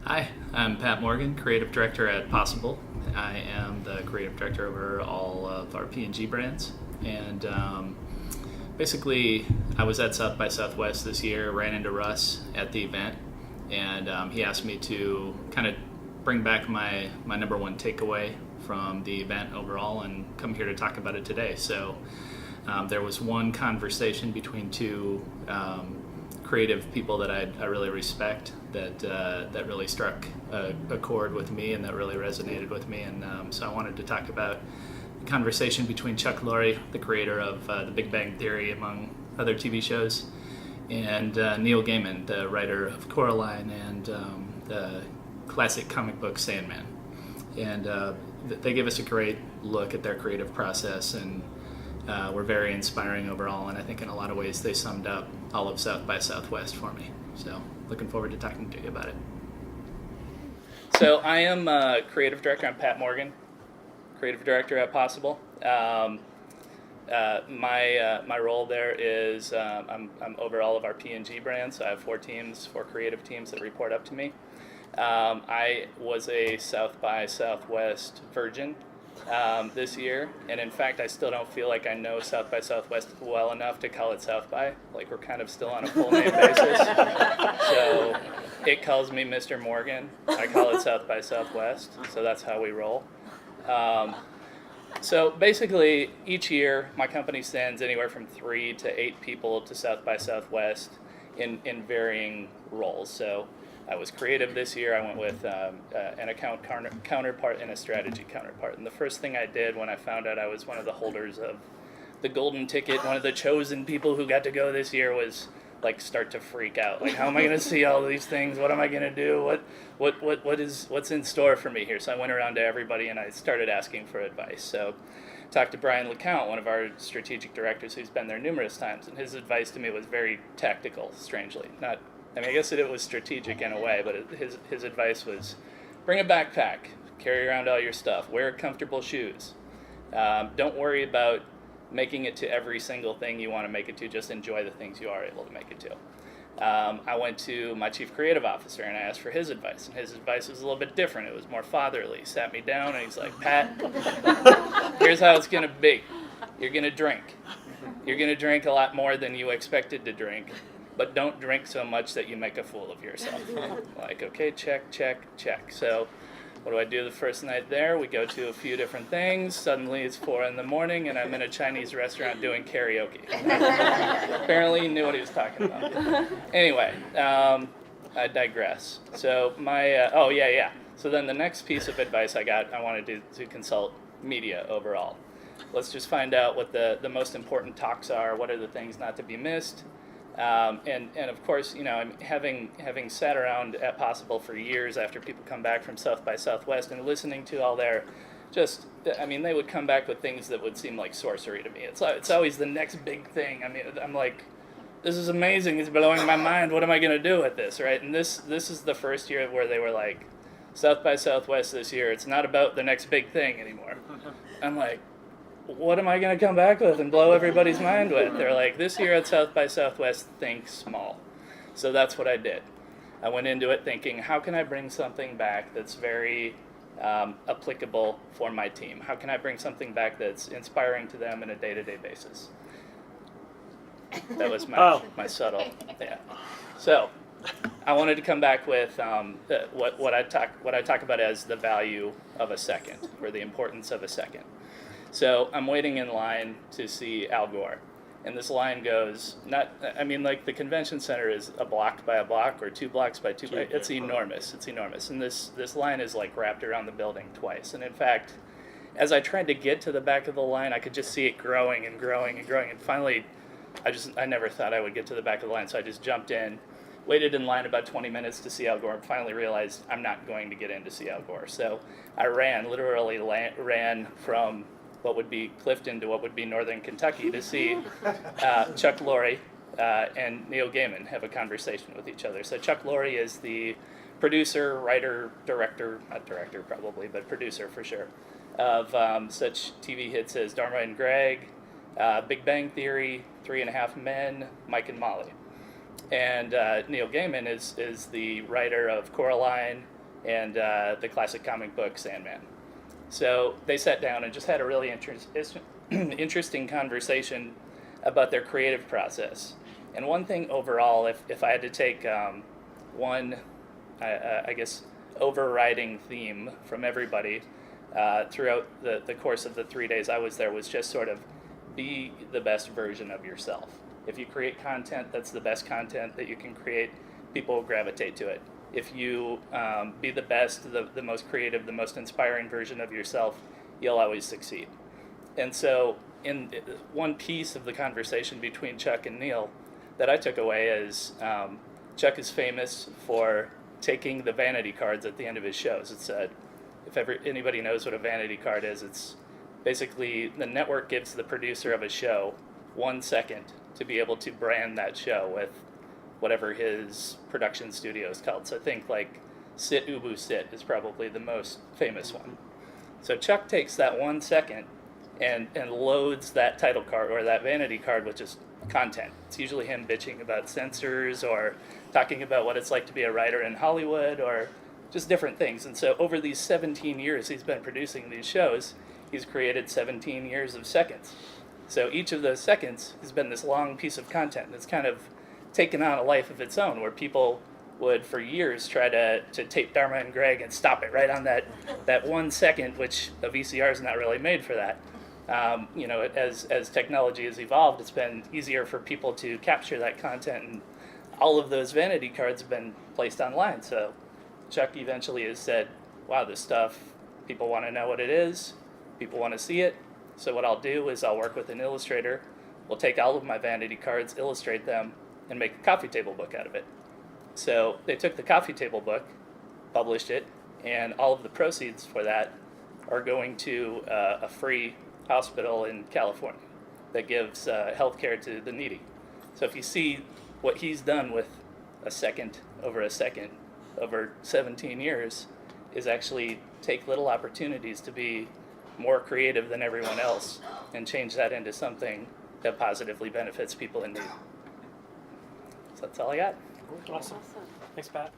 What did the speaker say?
Hi, I'm Pat Morgan, Creative Director at Possible. I am the Creative Director over all of our P&G brands. And basically, I was at South by Southwest this year, ran into Russ at the event, and he asked me to kind of bring back my number one takeaway from the event overall and come here to talk about it today. So there was one conversation between two creative people that I really respect that really struck a chord with me and that really resonated with me, and so I wanted to talk about the conversation between Chuck Lorre, the creator of The Big Bang Theory among other TV shows, and Neil Gaiman, the writer of Coraline and the classic comic book Sandman. And they give us a great look at their creative process, and were very inspiring overall, and I think in a lot of ways they summed up all of South by Southwest for me. So looking forward to talking to you about it. So I am Creative Director. I'm Pat Morgan, Creative Director at Possible. My role there is I'm over all of our P&G brands. So I have four creative teams that report up to me. I was a South by Southwest virgin this year, and in fact I still don't feel like I know South by Southwest well enough to call it South by. Like, we're kind of still on a full name basis. So it calls me Mr. Morgan. I call it South by Southwest, so that's how we roll. So basically each year my company sends anywhere from 3 to 8 people to South by Southwest in varying roles. So I was creative this year. I went with an account counterpart and a strategy counterpart. And the first thing I did when I found out I was one of the holders of the golden ticket, one of the chosen people who got to go this year, was like start to freak out. Like, how am I going to see all of these things? What am I going to do? What's in store for me here? So I went around to everybody and I started asking for advice. So talked to Brian LeCount, one of our strategic directors who's been there numerous times, and his advice to me was very tactical, strangely. I guess it was strategic in a way, but his advice was, bring a backpack, carry around all your stuff, wear comfortable shoes. Don't worry about making it to every single thing you want to make it to, just enjoy the things you are able to make it to. I went to my chief creative officer and I asked for his advice, and his advice was a little bit different. It was more fatherly. He sat me down and he's like, Pat, here's how it's going to be. You're going to drink. You're going to drink a lot more than you expected to drink, but don't drink so much that you make a fool of yourself. Like, okay, check. So what do I do the first night there? We go to a few different things. Suddenly it's 4 a.m. and I'm in a Chinese restaurant doing karaoke. Apparently he knew what he was talking about. Anyway, I digress. So So then the next piece of advice I wanted to consult media overall. Let's just find out what the most important talks are. What are the things not to be missed? And of course, having sat around at Possible for years after people come back from South by Southwest and listening to all their they would come back with things that would seem like sorcery to me. It's always the next big thing. I'm like, this is amazing. It's blowing my mind. What am I going to do with this, right? And this is the first year where they were like, South by Southwest this year, it's not about the next big thing anymore. I'm like, what am I going to come back with and blow everybody's mind with? They're like, this year at South by Southwest, think small. So that's what I did. I went into it thinking, how can I bring something back that's very applicable for my team? How can I bring something back that's inspiring to them on a day-to-day basis? That was my subtle, yeah. So I wanted to come back with what I talk about as the value of a second, or the importance of a second. So I'm waiting in line to see Al Gore, and this line goes, the convention center is a block by a block or 2 blocks by 2 blocks. It's enormous. And this line is like wrapped around the building twice. And in fact, as I tried to get to the back of the line, I could just see it growing and growing and growing. And finally, I never thought I would get to the back of the line, so I just jumped in, waited in line about 20 minutes to see Al Gore, and finally realized I'm not going to get in to see Al Gore. So I literally ran from what would be Clifton to what would be Northern Kentucky to see Chuck Lorre and Neil Gaiman have a conversation with each other. So Chuck Lorre is the producer, writer, director, not director probably, but producer for sure, of such TV hits as Dharma and Greg, Big Bang Theory, 3.5 Men, Mike and Molly. And Neil Gaiman is the writer of Coraline, and the classic comic book Sandman. So they sat down and just had a really interesting conversation about their creative process. And one thing overall, if I had to take one, I guess, overriding theme from everybody throughout the course of the 3 days I was there, was just sort of be the best version of yourself. If you create content that's the best content that you can create, people will gravitate to it. If you be the best, the most creative, the most inspiring version of yourself, you'll always succeed. And so in one piece of the conversation between Chuck and Neil that I took away is Chuck is famous for taking the vanity cards at the end of his shows. It's if anybody knows what a vanity card is, it's basically the network gives the producer of a show 1 second to be able to brand that show with whatever his production studio is called. So I think like Sit Ubu Sit is probably the most famous one. So Chuck takes that 1 second and loads that title card or that vanity card with just content. It's usually him bitching about censors or talking about what it's like to be a writer in Hollywood or just different things. And so over these 17 years he's been producing these shows, he's created 17 years of seconds. So each of those seconds has been this long piece of content that's kind of taken on a life of its own, where people would for years try to tape Dharma and Greg and stop it right on that 1 second, which a VCR is not really made for that. As technology has evolved, it's been easier for people to capture that content, and all of those vanity cards have been placed online. So Chuck eventually has said, wow, this stuff, people want to know what it is, people want to see it. So what I'll do is I'll work with an illustrator. We'll take all of my vanity cards, illustrate them, and make a coffee table book out of it. So they took the coffee table book, published it, and all of the proceeds for that are going to a free hospital in California that gives health care to the needy. So if you see what he's done with a second over 17 years, is actually take little opportunities to be more creative than everyone else and change that into something that positively benefits people in need. So that's all I got. Awesome. Thanks, Pat.